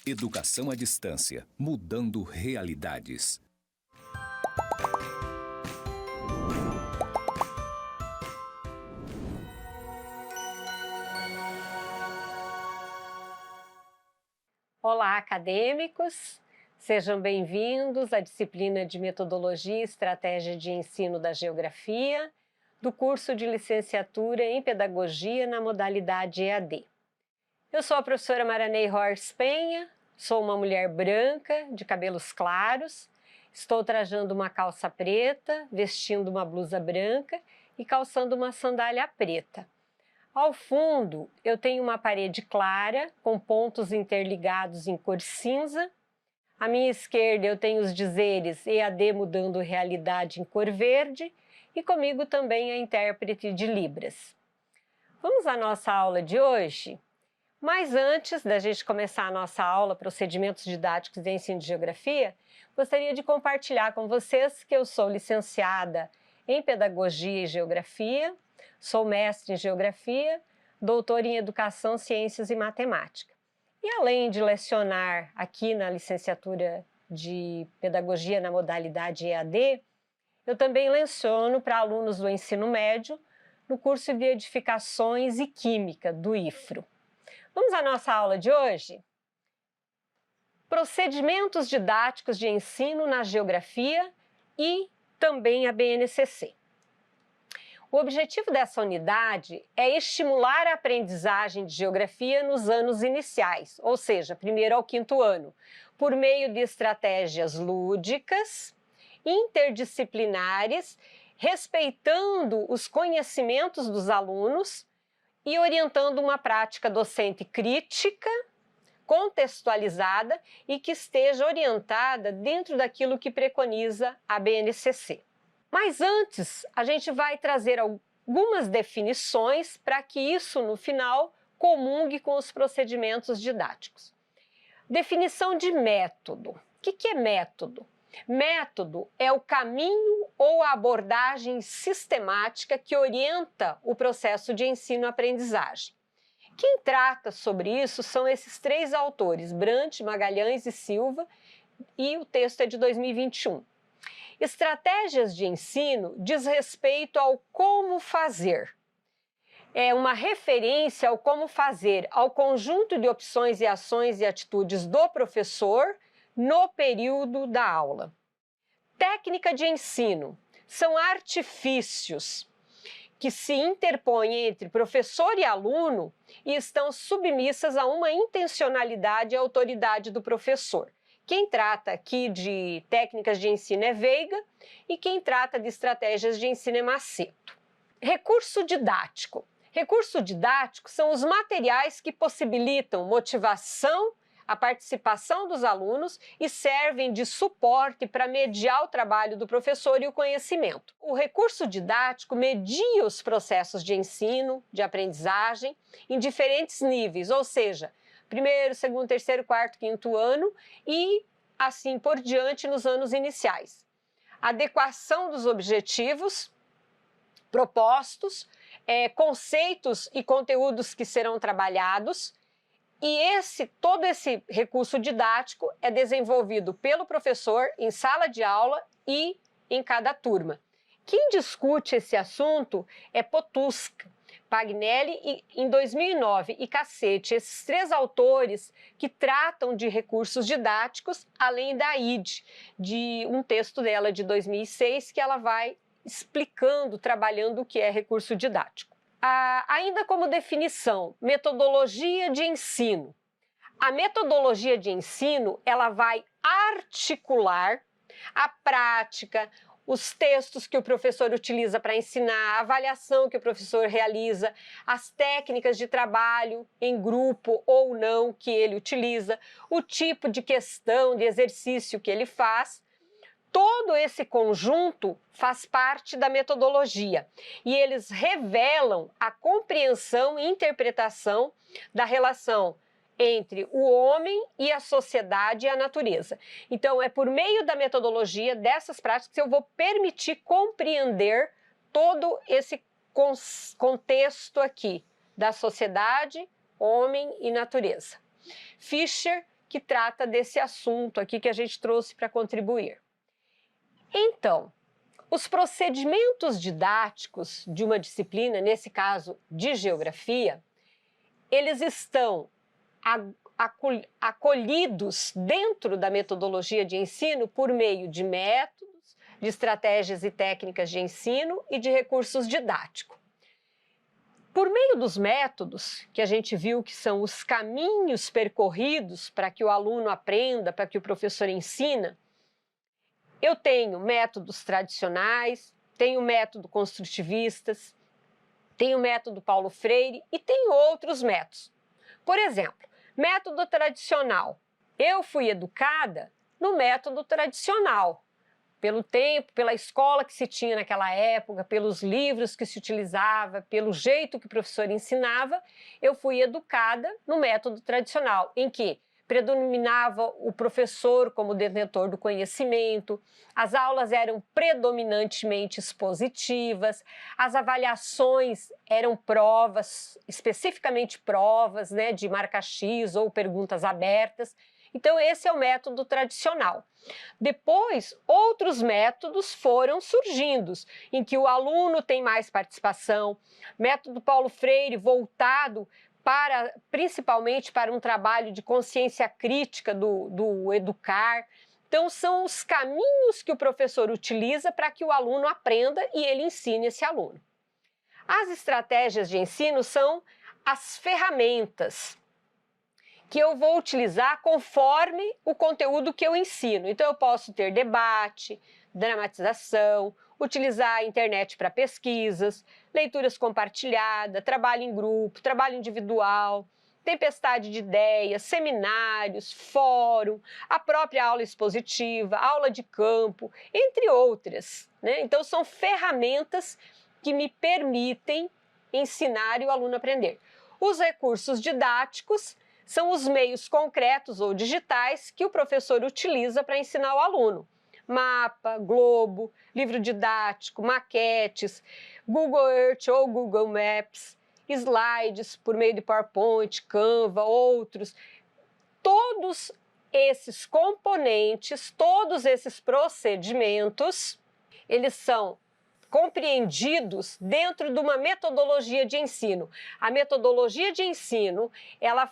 Educação à distância, mudando realidades. Olá, acadêmicos! Sejam bem-vindos à disciplina de Metodologia e Estratégia de Ensino da Geografia, do curso de Licenciatura em Pedagogia na modalidade EAD. Eu sou a professora Maranei Horst Penha, sou uma mulher branca, de cabelos claros, estou trajando uma calça preta, vestindo uma blusa branca e calçando uma sandália preta. Ao fundo, eu tenho uma parede clara, com pontos interligados em cor cinza. À minha esquerda, eu tenho os dizeres EAD mudando realidade em cor verde e comigo também a intérprete de Libras. Vamos à nossa aula de hoje? Mas antes da gente começar a nossa aula, Procedimentos Didáticos de Ensino de Geografia, gostaria de compartilhar com vocês que eu sou licenciada em Pedagogia e Geografia, sou mestre em Geografia, doutora em Educação, Ciências e Matemática. E além de lecionar aqui na licenciatura de Pedagogia na modalidade EAD, eu também leciono para alunos do ensino médio no curso de Edificações e Química do IFRO. Vamos à nossa aula de hoje? Procedimentos didáticos de ensino na geografia e também a BNCC. O objetivo dessa unidade é estimular a aprendizagem de geografia nos anos iniciais, ou seja, primeiro ao quinto ano, por meio de estratégias lúdicas, interdisciplinares, respeitando os conhecimentos dos alunos e orientando uma prática docente crítica, contextualizada e que esteja orientada dentro daquilo que preconiza a BNCC. Mas antes, a gente vai trazer algumas definições para que isso, no final, comungue com os procedimentos didáticos. Definição de método. O que é método? Método é o caminho ou a abordagem sistemática que orienta o processo de ensino-aprendizagem. Quem trata sobre isso são esses três autores, Brant, Magalhães e Silva, e o texto é de 2021. Estratégias de ensino diz respeito ao como fazer. É uma referência ao como fazer, ao conjunto de opções e ações e atitudes do professor no período da aula. Técnica de ensino são artifícios que se interpõem entre professor e aluno e estão submissas a uma intencionalidade e autoridade do professor. Quem trata aqui de técnicas de ensino é Veiga e quem trata de estratégias de ensino é Macedo. Recurso didático. Recurso didático são os materiais que possibilitam motivação, a participação dos alunos e servem de suporte para mediar o trabalho do professor e o conhecimento. O recurso didático media os processos de ensino, de aprendizagem, em diferentes níveis, ou seja, primeiro, segundo, terceiro, quarto, quinto ano e assim por diante nos anos iniciais. Adequação dos objetivos propostos, conceitos e conteúdos que serão trabalhados. E todo esse recurso didático é desenvolvido pelo professor em sala de aula e em cada turma. Quem discute esse assunto é Potusca, Pagnelli em 2009 e Cacete, esses três autores que tratam de recursos didáticos, além da Ide, de um texto dela de 2006 que ela vai explicando, trabalhando o que é recurso didático. Ainda como definição, metodologia de ensino. A metodologia de ensino, ela vai articular a prática, os textos que o professor utiliza para ensinar, a avaliação que o professor realiza, as técnicas de trabalho em grupo ou não que ele utiliza, o tipo de questão, de exercício que ele faz. Todo esse conjunto faz parte da metodologia e eles revelam a compreensão e interpretação da relação entre o homem e a sociedade e a natureza. Então, é por meio da metodologia, dessas práticas, que eu vou permitir compreender todo esse contexto aqui da sociedade, homem e natureza. Fischer, que trata desse assunto aqui que a gente trouxe para contribuir. Então, os procedimentos didáticos de uma disciplina, nesse caso de geografia, eles estão acolhidos dentro da metodologia de ensino por meio de métodos, de estratégias e técnicas de ensino e de recursos didáticos. Por meio dos métodos, que a gente viu que são os caminhos percorridos para que o aluno aprenda, para que o professor ensina, eu tenho métodos tradicionais, tenho método construtivistas, tenho método Paulo Freire e tenho outros métodos. Por exemplo, método tradicional. Eu fui educada no método tradicional, pelo tempo, pela escola que se tinha naquela época, pelos livros que se utilizava, pelo jeito que o professor ensinava, eu fui educada no método tradicional, em que predominava o professor como detentor do conhecimento, as aulas eram predominantemente expositivas, as avaliações eram provas, especificamente provas, né, de marca X ou perguntas abertas. Então, esse é o método tradicional. Depois, outros métodos foram surgindo, em que o aluno tem mais participação, método Paulo Freire voltado principalmente para um trabalho de consciência crítica do educar. Então, são os caminhos que o professor utiliza para que o aluno aprenda e ele ensine esse aluno. As estratégias de ensino são as ferramentas que eu vou utilizar conforme o conteúdo que eu ensino. Então, eu posso ter debate, dramatização, utilizar a internet para pesquisas, leituras compartilhadas, trabalho em grupo, trabalho individual, tempestade de ideias, seminários, fórum, a própria aula expositiva, aula de campo, entre outras, né? Então, são ferramentas que me permitem ensinar e o aluno aprender. Os recursos didáticos são os meios concretos ou digitais que o professor utiliza para ensinar o aluno. Mapa, globo, livro didático, maquetes, Google Earth ou Google Maps, slides por meio de PowerPoint, Canva, outros. Todos esses componentes, todos esses procedimentos, eles são compreendidos dentro de uma metodologia de ensino. A metodologia de ensino, ela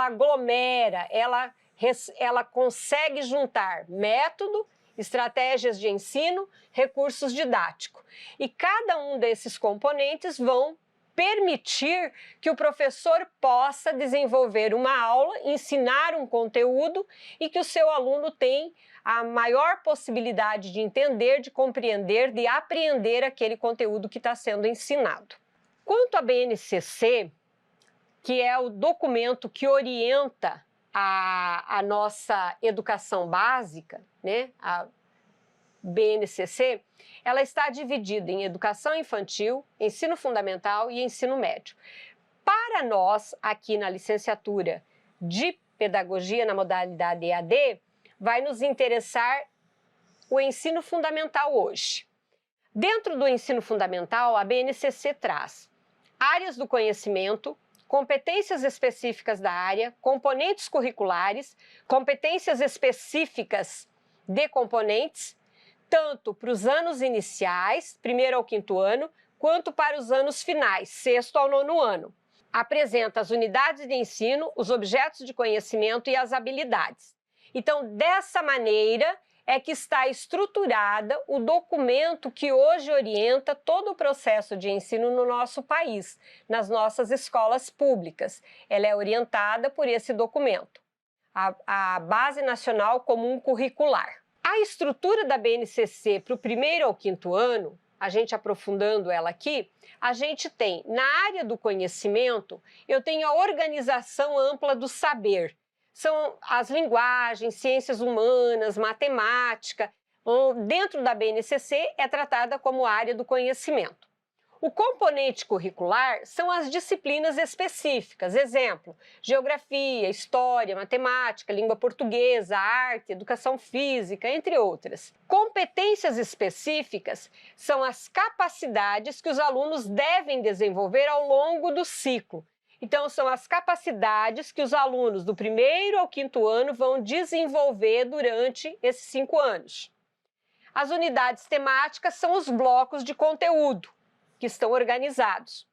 aglomera, ela consegue juntar método, estratégias de ensino, recursos didáticos. E cada um desses componentes vão permitir que o professor possa desenvolver uma aula, ensinar um conteúdo e que o seu aluno tenha a maior possibilidade de entender, de compreender, de apreender aquele conteúdo que está sendo ensinado. Quanto à BNCC, que é o documento que orienta a nossa educação básica, né, a BNCC, ela está dividida em educação infantil, ensino fundamental e ensino médio. Para nós, aqui na licenciatura de pedagogia na modalidade EAD, vai nos interessar o ensino fundamental hoje. Dentro do ensino fundamental, a BNCC traz áreas do conhecimento, competências específicas da área, componentes curriculares, competências específicas de componentes, tanto para os anos iniciais, 1º ao 5º ano, quanto para os anos finais, 6º ao 9º ano. Apresenta as unidades de ensino, os objetos de conhecimento e as habilidades. Então, dessa maneira é que está estruturada o documento que hoje orienta todo o processo de ensino no nosso país, nas nossas escolas públicas. Ela é orientada por esse documento, a Base Nacional Comum Curricular. A estrutura da BNCC para o 1º ao 5º ano, a gente aprofundando ela aqui, a gente tem, na área do conhecimento, eu tenho a organização ampla do saber. São as linguagens, ciências humanas, matemática. Dentro da BNCC é tratada como área do conhecimento. O componente curricular são as disciplinas específicas, exemplo, geografia, história, matemática, língua portuguesa, arte, educação física, entre outras. Competências específicas são as capacidades que os alunos devem desenvolver ao longo do ciclo. Então, são as capacidades que os alunos do 1º ao 5º ano vão desenvolver durante esses 5 anos. As unidades temáticas são os blocos de conteúdo que estão organizados.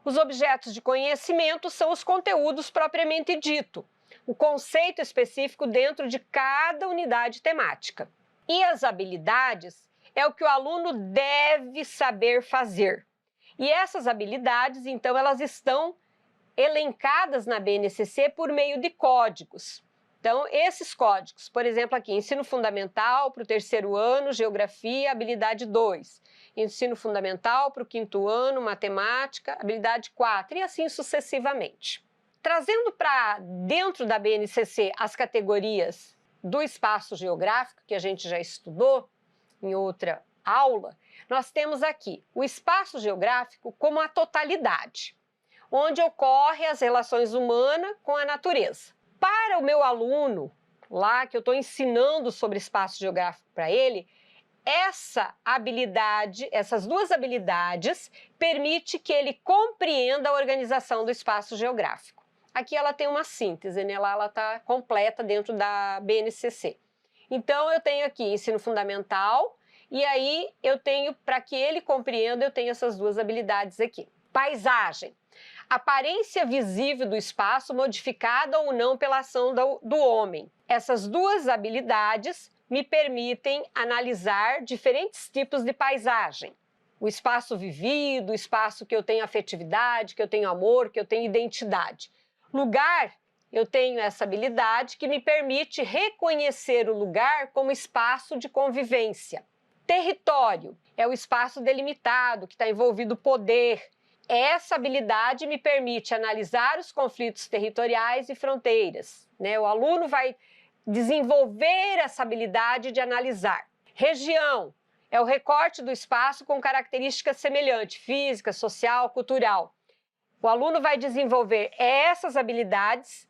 Os objetos de conhecimento são os conteúdos propriamente dito, o conceito específico dentro de cada unidade temática. E as habilidades é o que o aluno deve saber fazer. E essas habilidades, então, elas estão elencadas na BNCC por meio de códigos. Então, esses códigos, por exemplo, aqui, ensino fundamental para o 3º ano, geografia, habilidade 2. Ensino fundamental para o 5º ano, matemática, habilidade 4, e assim sucessivamente. Trazendo para dentro da BNCC as categorias do espaço geográfico, que a gente já estudou em outra aula, nós temos aqui o espaço geográfico como a totalidade, onde ocorrem as relações humanas com a natureza. Para o meu aluno, lá que eu estou ensinando sobre espaço geográfico para ele, essa habilidade, essas duas habilidades, permite que ele compreenda a organização do espaço geográfico. Aqui ela tem uma síntese, né? Lá ela está completa dentro da BNCC. Então, eu tenho aqui ensino fundamental, e aí eu tenho, para que ele compreenda, eu tenho essas duas habilidades aqui. Paisagem. Aparência visível do espaço modificada ou não pela ação do homem. Essas duas habilidades me permitem analisar diferentes tipos de paisagem. O espaço vivido, o espaço que eu tenho afetividade, que eu tenho amor, que eu tenho identidade. Lugar, eu tenho essa habilidade que me permite reconhecer o lugar como espaço de convivência. Território é o espaço delimitado, que está envolvido poder. Essa habilidade me permite analisar os conflitos territoriais e fronteiras, né? O aluno vai desenvolver essa habilidade de analisar. Região é o recorte do espaço com características semelhantes, física, social, cultural. O aluno vai desenvolver essas habilidades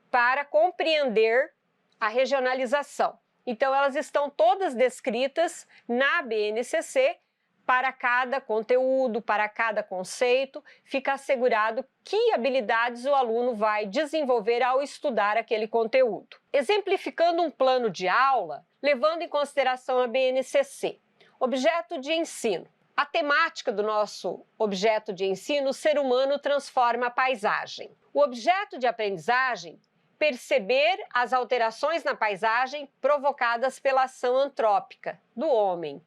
para compreender a regionalização. Então, elas estão todas descritas na BNCC. Para cada conteúdo, para cada conceito, fica assegurado que habilidades o aluno vai desenvolver ao estudar aquele conteúdo. Exemplificando um plano de aula, levando em consideração a BNCC. Objeto de ensino. A temática do nosso objeto de ensino, o ser humano transforma a paisagem. O objeto de aprendizagem, perceber as alterações na paisagem provocadas pela ação antrópica do homem.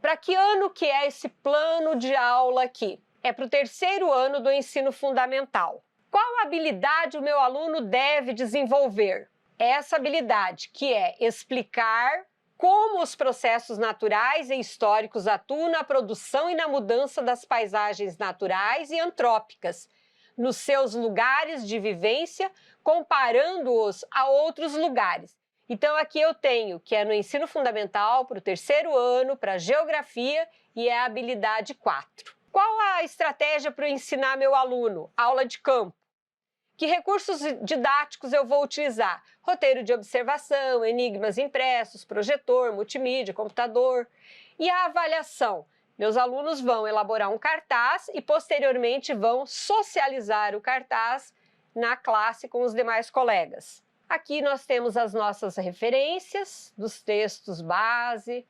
Para que ano que é esse plano de aula aqui? É para o 3º ano do ensino fundamental. Qual habilidade o meu aluno deve desenvolver? Essa habilidade, que é explicar como os processos naturais e históricos atuam na produção e na mudança das paisagens naturais e antrópicas, nos seus lugares de vivência, comparando-os a outros lugares. Então, aqui eu tenho que é no ensino fundamental, para o 3º ano, para geografia, e é a habilidade 4. Qual a estratégia para eu ensinar meu aluno? Aula de campo. Que recursos didáticos eu vou utilizar? Roteiro de observação, enigmas impressos, projetor, multimídia, computador. E a avaliação? Meus alunos vão elaborar um cartaz e, posteriormente, vão socializar o cartaz na classe com os demais colegas. Aqui nós temos as nossas referências dos textos base,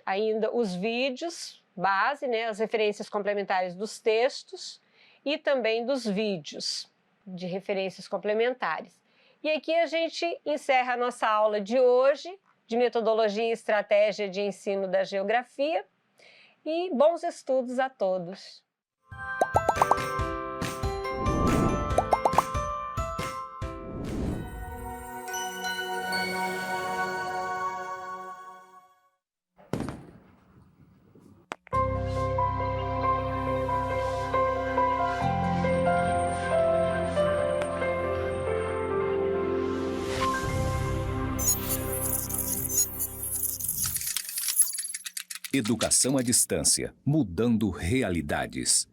ainda os vídeos base, né, as referências complementares dos textos e também dos vídeos de referências complementares. E aqui a gente encerra a nossa aula de hoje, de metodologia e estratégia de ensino da geografia, e bons estudos a todos! Educação à distância, mudando realidades.